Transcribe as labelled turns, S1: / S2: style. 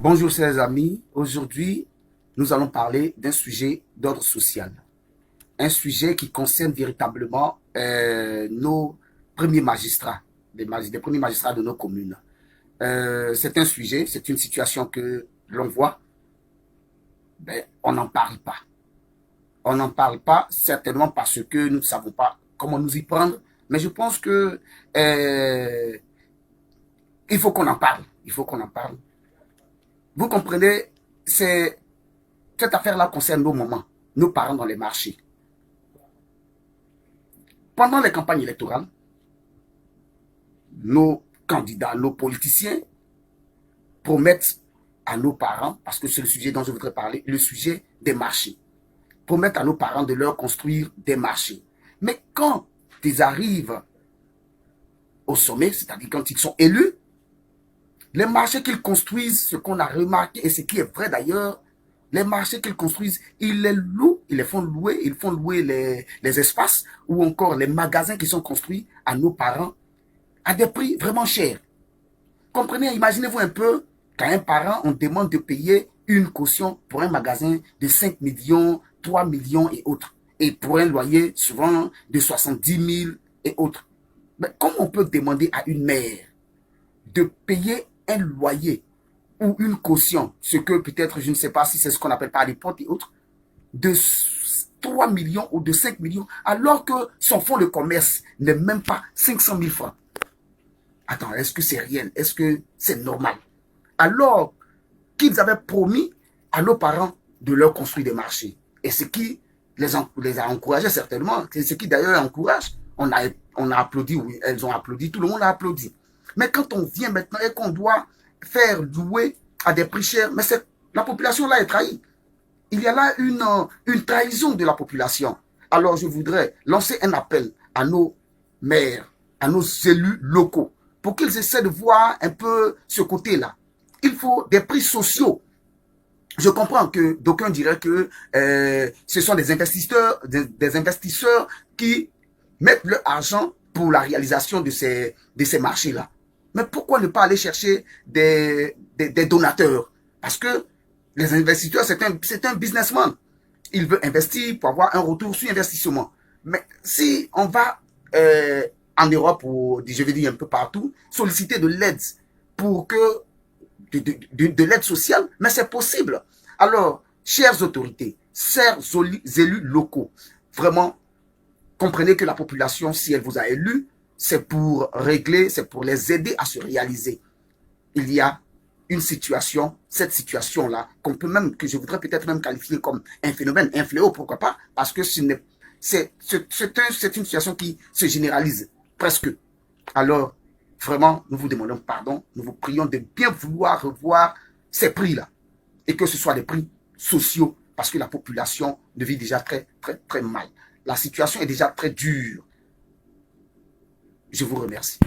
S1: Bonjour chers amis, aujourd'hui nous allons parler d'un sujet d'ordre social. Un sujet qui concerne véritablement nos premiers magistrats, les premiers magistrats de nos communes. C'est un sujet, c'est une situation que l'on voit, mais on n'en parle pas. On n'en parle pas certainement parce que nous ne savons pas comment nous y prendre, mais je pense que il faut qu'on en parle. Il faut qu'on en parle. Vous comprenez, cette affaire-là concerne nos mamans, nos parents dans les marchés. Pendant les campagnes électorales, nos candidats, nos politiciens promettent à nos parents, parce que c'est le sujet dont je voudrais parler, le sujet des marchés. Promettent à nos parents de leur construire des marchés. Mais quand ils arrivent au sommet, c'est-à-dire quand ils sont élus, les marchés qu'ils construisent, ce qu'on a remarqué, et ce qui est vrai d'ailleurs, les marchés qu'ils construisent, ils les louent, ils font louer les espaces ou encore les magasins qui sont construits à nos parents à des prix vraiment chers. Comprenez, imaginez-vous un peu qu'à un parent, on demande de payer une caution pour un magasin de 5 millions, 3 millions et autres. Et pour un loyer souvent de 70 000 et autres. Mais comment on peut demander à une mère de payer un loyer ou une caution, ce que peut-être, je ne sais pas si c'est ce qu'on appelle par les portes et autres, de 3 millions ou de 5 millions, alors que son fonds de commerce n'est même pas 500 000 francs. Attends, est-ce que c'est réel? Est-ce que c'est normal? Alors qu'ils avaient promis à nos parents de leur construire des marchés. Et ce qui les a encouragés certainement, c'est ce qui d'ailleurs encourage. On a applaudi, oui, elles ont applaudi, tout le monde a applaudi. Mais quand on vient maintenant et qu'on doit faire louer à des prix chers, mais la population là est trahie. Il y a là une trahison de la population. Alors je voudrais lancer un appel à nos maires, à nos élus locaux, pour qu'ils essaient de voir un peu ce côté-là. Il faut des prix sociaux. Je comprends que d'aucuns diraient que ce sont des investisseurs qui mettent leur argent pour la réalisation de ces marchés-là. Mais pourquoi ne pas aller chercher des donateurs? Parce que les investisseurs, c'est un businessman. Il veut investir pour avoir un retour sur investissement. Mais si on va en Europe, ou je vais dire un peu partout, solliciter de l'aide pour que de l'aide sociale, mais c'est possible. Alors, chères autorités, chers élus locaux, vraiment, comprenez que la population, si elle vous a élu, c'est pour régler, c'est pour les aider à se réaliser. Il y a une situation, cette situation-là, que je voudrais peut-être même qualifier comme un phénomène, un fléau, pourquoi pas, parce que c'est une situation qui se généralise presque. Alors, vraiment, nous vous demandons pardon, nous vous prions de bien vouloir revoir ces prix-là, et que ce soit des prix sociaux, parce que la population ne vit déjà très, très, très mal. La situation est déjà très dure. Je vous remercie.